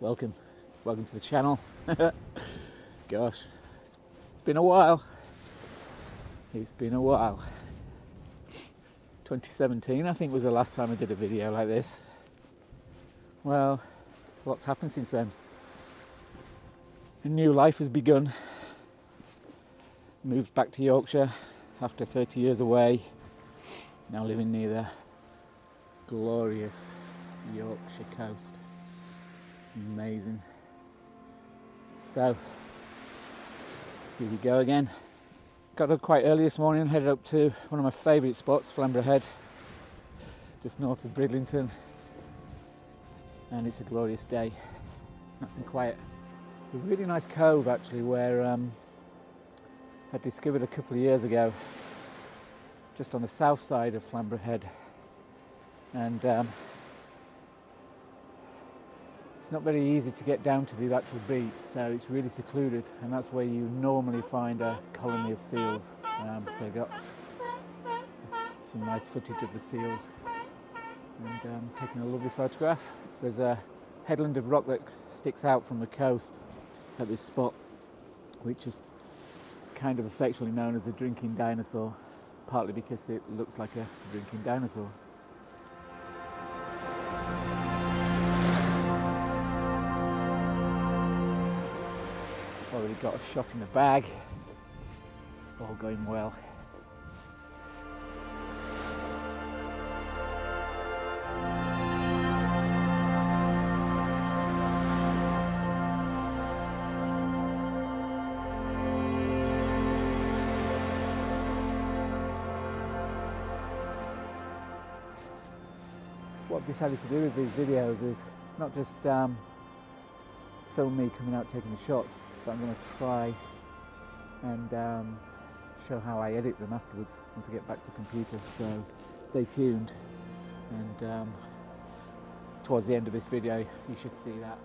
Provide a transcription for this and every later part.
Welcome to the channel. Gosh, it's been a while. It's been a while. 2017 I think was the last time I did a video like this. Well, lots happened since then. A new life has begun. Moved back to Yorkshire after 30 years away. Now living near the glorious Yorkshire Coast. Amazing. So here we go again. Got up quite early this morning, headed up to one of my favourite spots, Flamborough Head, just north of Bridlington, and it's a glorious day, nice and quiet. A really nice cove actually, where I discovered a couple of years ago, just on the south side of Flamborough Head, and it's not very easy to get down to the actual beach, so it's really secluded, and that's where you normally find a colony of seals. So I got some nice footage of the seals and taking a lovely photograph. There's a headland of rock that sticks out from the coast at this spot, which is kind of affectionately known as a drinking dinosaur, partly because it looks like a drinking dinosaur. Already got a shot in the bag, all going well. What I've decided to do with these videos is not just film me coming out taking the shots, but I'm going to try and show how I edit them afterwards once I get back to the computer, so stay tuned, and towards the end of this video you should see that.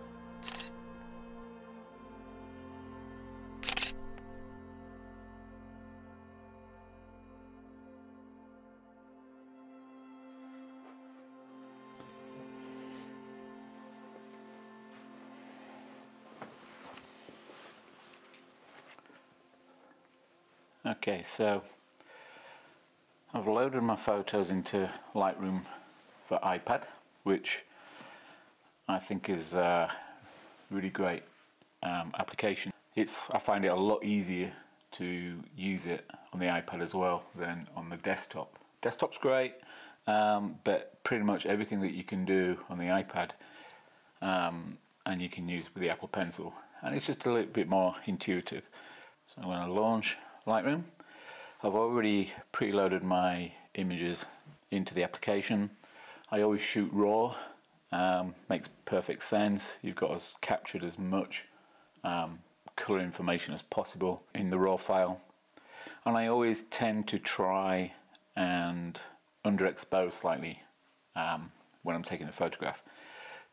Okay, so I've loaded my photos into Lightroom for iPad, which I think is a really great application. I find it a lot easier to use it on the iPad as well than on the desktop. Desktop's great, but pretty much everything that you can do on the iPad and you can use with the Apple Pencil, and it's just a little bit more intuitive. So I'm going to launch Lightroom. I've already preloaded my images into the application. I always shoot raw, makes perfect sense. You've got captured as much colour information as possible in the raw file, and I always tend to try and underexpose slightly when I'm taking the photograph,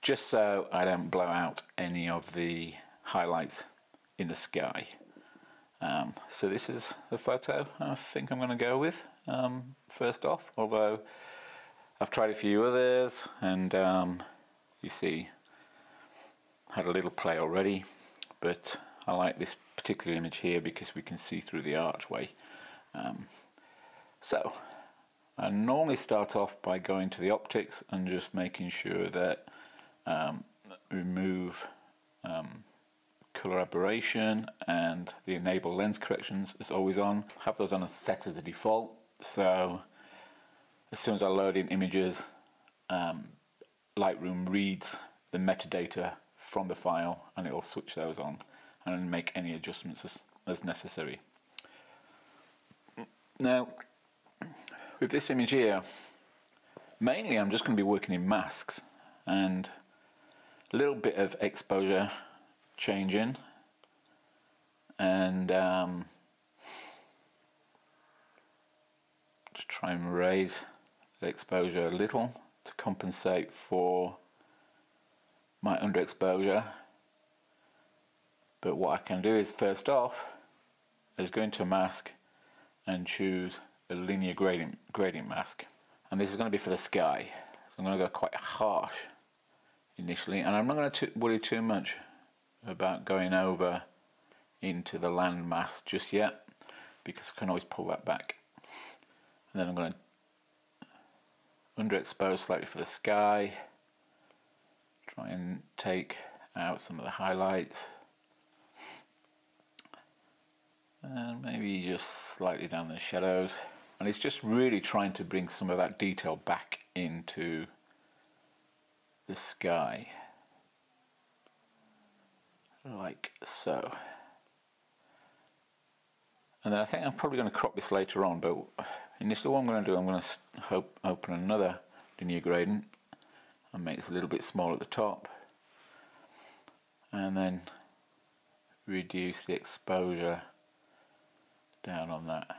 just so I don't blow out any of the highlights in the sky. So this is the photo I think I'm going to go with first off, although I've tried a few others, and you see I had a little play already, but I like this particular image here because we can see through the archway. So I normally start off by going to the optics and just making sure that remove color aberration and the enable lens corrections is always on. Have those on set as a default, so as soon as I load in images, Lightroom reads the metadata from the file and it will switch those on and make any adjustments as necessary. Now with this image here, mainly I'm just going to be working in masks and a little bit of exposure changing, and just try and raise the exposure a little to compensate for my underexposure. But what I can do is first off is go into a mask and choose a linear gradient mask, and this is going to be for the sky, so I'm going to go quite harsh initially, and I'm not going to worry too much about going over into the land mass just yet, because I can always pull that back. And then I'm going to underexpose slightly for the sky, try and take out some of the highlights, and maybe just slightly down the shadows. And it's just really trying to bring some of that detail back into the sky, like so. And then I think I'm probably going to crop this later on, but initially what I'm going to do, I'm going to open another linear gradient and make this a little bit smaller at the top, and then reduce the exposure down on that.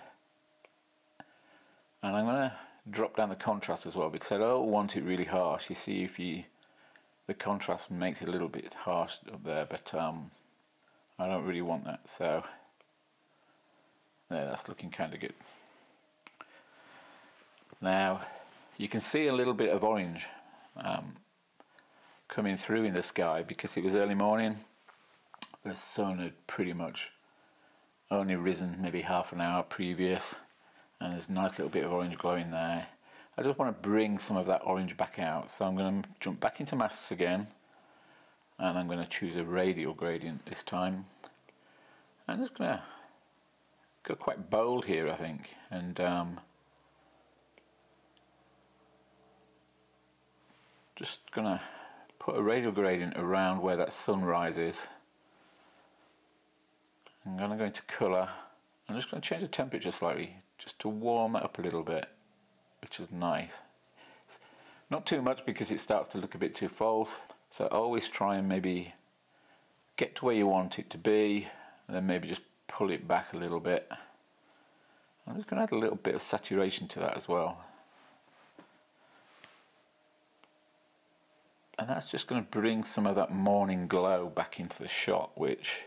And I'm going to drop down the contrast as well, because I don't want it really harsh. You see, the contrast makes it a little bit harsh up there, but I don't really want that. So there, that's looking kind of good. Now you can see a little bit of orange coming through in the sky, because it was early morning. The sun had pretty much only risen maybe half an hour previous, and there's a nice little bit of orange glowing there. I just want to bring some of that orange back out, so I'm going to jump back into masks again, and I'm going to choose a radial gradient this time. I'm just going to go quite bold here, I think, and just going to put a radial gradient around where that sunrise is. I'm going to go into colour. I'm just going to change the temperature slightly, just to warm it up a little bit, which is nice. Not too much, because it starts to look a bit too false. So always try and maybe get to where you want it to be, and then maybe just pull it back a little bit. I'm just going to add a little bit of saturation to that as well. And that's just going to bring some of that morning glow back into the shot, which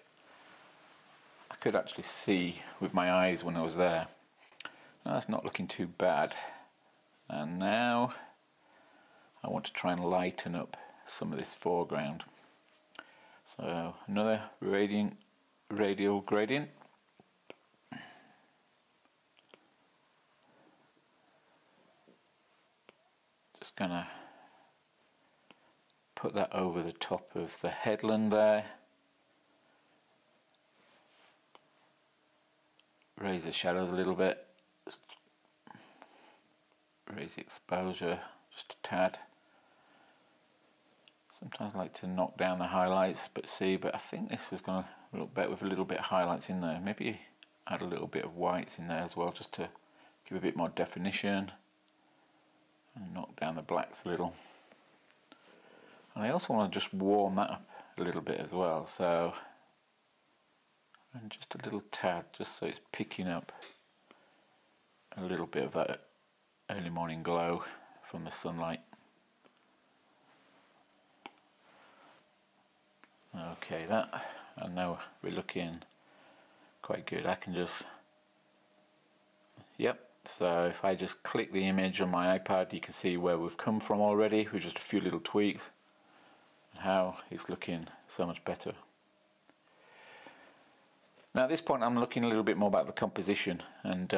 I could actually see with my eyes when I was there. Now that's not looking too bad. And now I want to try and lighten up some of this foreground. So another radial gradient. Just gonna put that over the top of the headland there. Raise the shadows a little bit. Raise the exposure just a tad. Sometimes I like to knock down the highlights, but I think this is going to look better with a little bit of highlights in there. Maybe add a little bit of whites in there as well, just to give a bit more definition, and knock down the blacks a little. And I also want to just warm that up a little bit as well, so, and just a little tad, just so it's picking up a little bit of that early morning glow from the sunlight. Okay, and now we're looking quite good. I can just, yep, so if I just click the image on my iPad, you can see where we've come from already with just a few little tweaks, and how it's looking so much better. Now at this point I'm looking a little bit more about the composition, and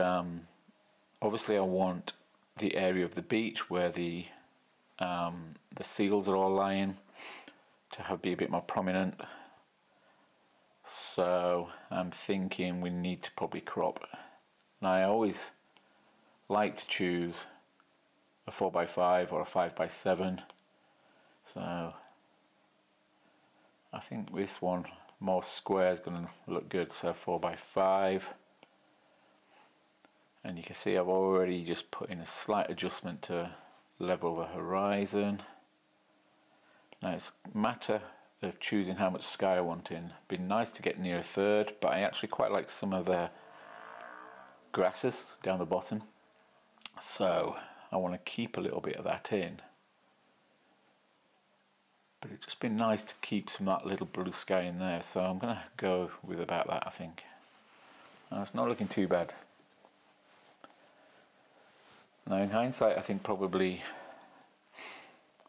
obviously I want the area of the beach where the seals are all lying to be a bit more prominent. So I'm thinking we need to probably crop. Now I always like to choose a 4x5 or a 5x7. So I think this one more square is going to look good. So 4x5. And you can see I've already just put in a slight adjustment to level the horizon. Now it's a matter of choosing how much sky I want in. It'd be nice to get near a third, but I actually quite like some of the grasses down the bottom. So I want to keep a little bit of that in. But it'd just be nice to keep some of that little blue sky in there. So I'm going to go with about that, I think. Now, it's not looking too bad. Now in hindsight, I think probably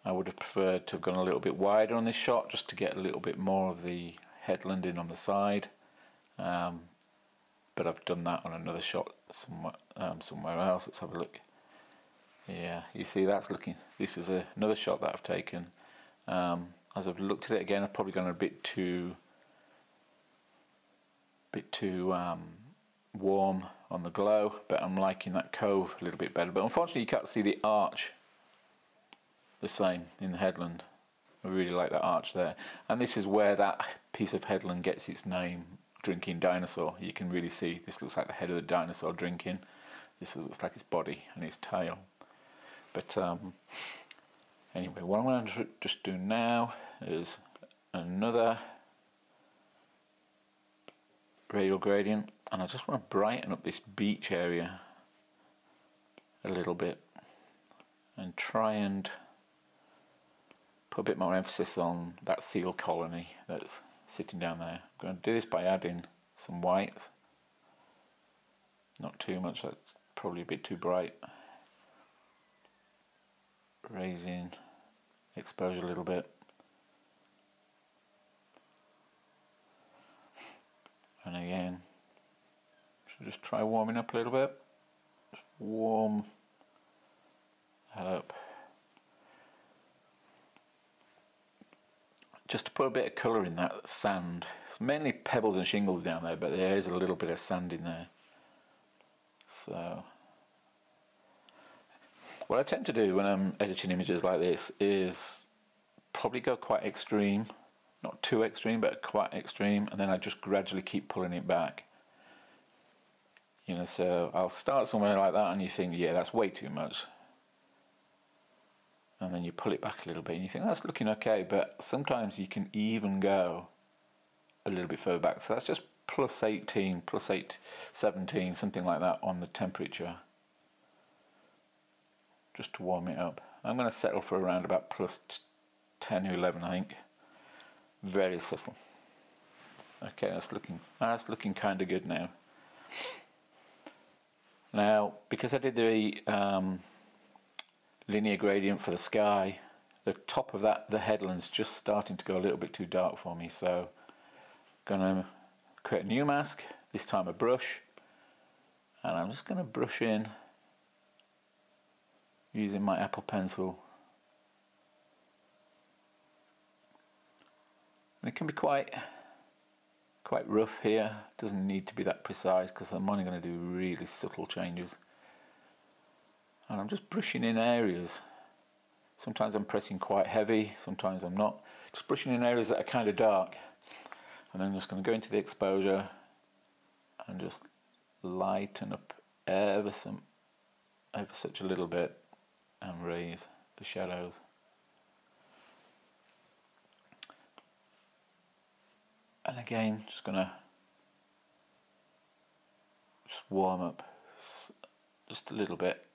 I would have preferred to have gone a little bit wider on this shot just to get a little bit more of the headland in on the side, but I've done that on another shot somewhere else. Let's have a look. Yeah, you see that's looking, this is another shot that I've taken. As I've looked at it again, I've probably gone a bit too warm on the glow, but I'm liking that cove a little bit better. But unfortunately you can't see the arch the same in the headland. I really like that arch there, and this is where that piece of headland gets its name, Drinking Dinosaur. You can really see this looks like the head of the dinosaur drinking. This looks like its body and its tail. But anyway, what I'm going to just do now is another radial gradient, and I just want to brighten up this beach area a little bit and try and put a bit more emphasis on that seal colony that's sitting down there. I'm going to do this by adding some whites, not too much, that's probably a bit too bright. Raising exposure a little bit, and again should just try warming up a little bit. Just warm that up, just to put a bit of colour in that sand. It's mainly pebbles and shingles down there, but there is a little bit of sand in there. So what I tend to do when I'm editing images like this is probably go quite extreme, not too extreme, but quite extreme, and then I just gradually keep pulling it back. You know, so I'll start somewhere like that and you think, yeah, that's way too much. And then you pull it back a little bit and you think, that's looking okay, but sometimes you can even go a little bit further back. So that's just plus 18, plus 17, something like that on the temperature, just to warm it up. I'm going to settle for around about plus 10 or 11, I think. Very subtle. Okay, that's looking kind of good now. Now, because I did the linear gradient for the sky, the top of that, the headland's just starting to go a little bit too dark for me, so I'm going to create a new mask, this time a brush, and I'm just going to brush in using my Apple pencil. And it can be quite rough here, doesn't need to be that precise because I'm only going to do really subtle changes. And I'm just brushing in areas. Sometimes I'm pressing quite heavy, sometimes I'm not. Just brushing in areas that are kind of dark. And then I'm just going to go into the exposure and just lighten up ever such a little bit and raise the shadows. And again, just going to warm up just a little bit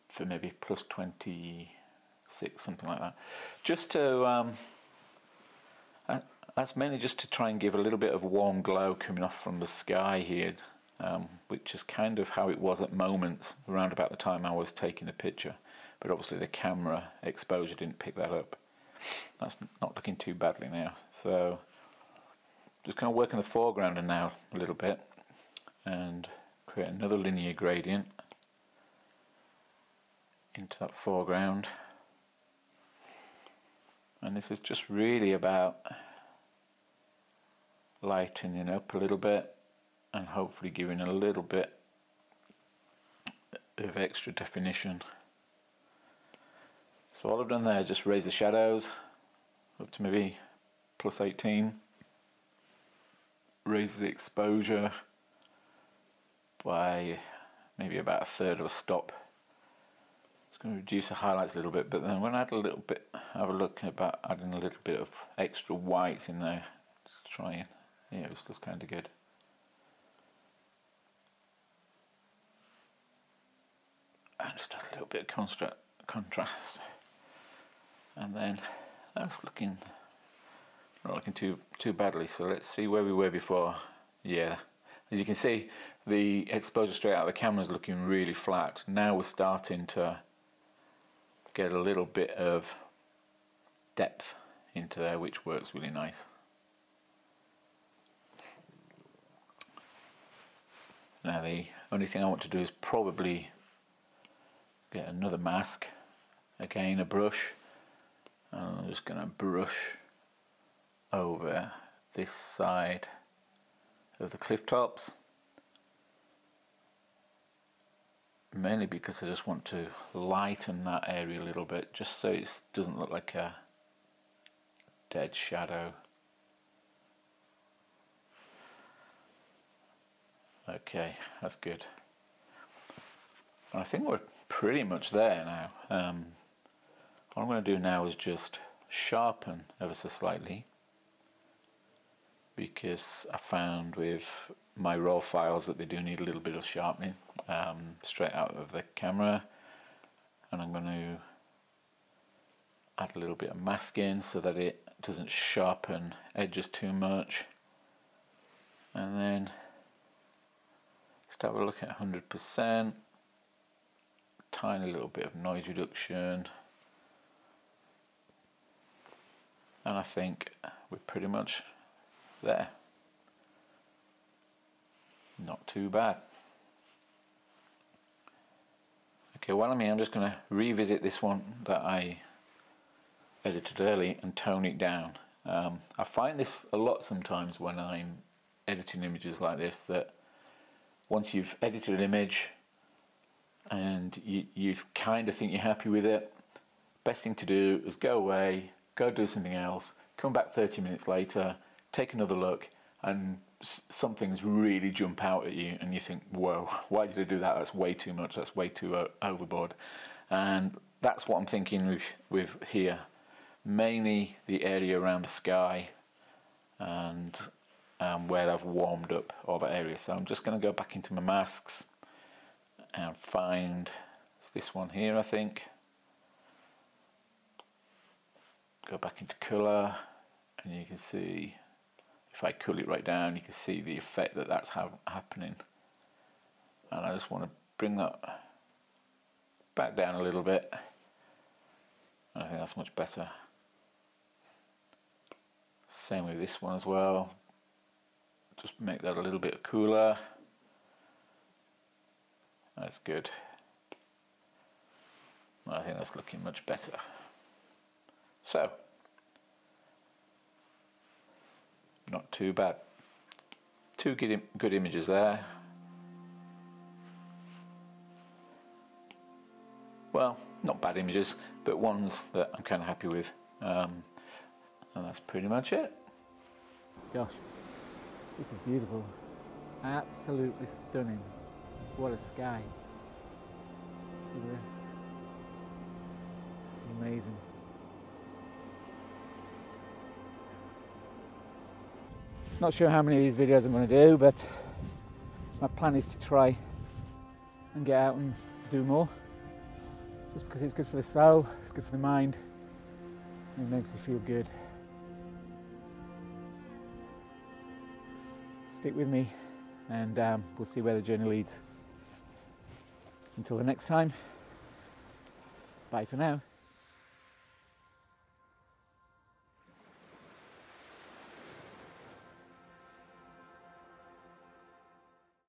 for maybe plus 26, something like that. Just to that's mainly just to try and give a little bit of warm glow coming off from the sky here, which is kind of how it was at moments around about the time I was taking the picture, but obviously the camera exposure didn't pick that up. That's not looking too badly now, so just kind of work in the foreground now a little bit and create another linear gradient into that foreground. And this is just really about lightening up a little bit and hopefully giving a little bit of extra definition. So all I've done there is just raise the shadows up to maybe plus 18, raise the exposure by maybe about a third of a stop. It's going to reduce the highlights a little bit, but then when I add a little bit, have a look about adding a little bit of extra whites in there, just try and, yeah, it looks kind of good. And just add a little bit of contrast. And then that's not looking too badly, so let's see where we were before. Yeah, as you can see, the exposure straight out of the camera is looking really flat. Now we're starting to get a little bit of depth into there, which works really nice. Now the only thing I want to do is probably get another mask, again a brush, and I'm just going to brush over this side of the cliff tops, mainly because I just want to lighten that area a little bit, just so it doesn't look like a dead shadow. Okay, that's good. And I think we're pretty much there now. What I'm going to do now is just sharpen ever so slightly, because I found with my raw files that they do need a little bit of sharpening straight out of the camera. And I'm going to add a little bit of masking so that it doesn't sharpen edges too much, and then just have a look at 100%, tiny little bit of noise reduction, and I think we're pretty much there. Not too bad. Okay, while I'm here, I'm just going to revisit this one that I edited early and tone it down. I find this a lot sometimes when I'm editing images like this, that once you've edited an image and you kind of think you're happy with it, best thing to do is go away, go do something else, come back 30 minutes later, take another look, and some things really jump out at you and you think, whoa, why did I do that? That's way too much, that's way too overboard. And that's what I'm thinking with here. Mainly the area around the sky and where I've warmed up all that area. So I'm just going to go back into my masks and find this one here, I think. Go back into colour, and you can see, if I cull it right down, you can see the effect that that's happening. And I just want to bring that back down a little bit. And I think that's much better. Same with this one as well. Just make that a little bit cooler. That's good. I think that's looking much better. So, not too bad. Two good images there. Well, not bad images, but ones that I'm kind of happy with. And that's pretty much it. Gosh, this is beautiful. Absolutely stunning. What a sky. See there? Amazing. Not sure how many of these videos I'm going to do, but my plan is to try and get out and do more. Just because it's good for the soul, it's good for the mind, and it makes you feel good. Stick with me, and we'll see where the journey leads. Until the next time, bye for now.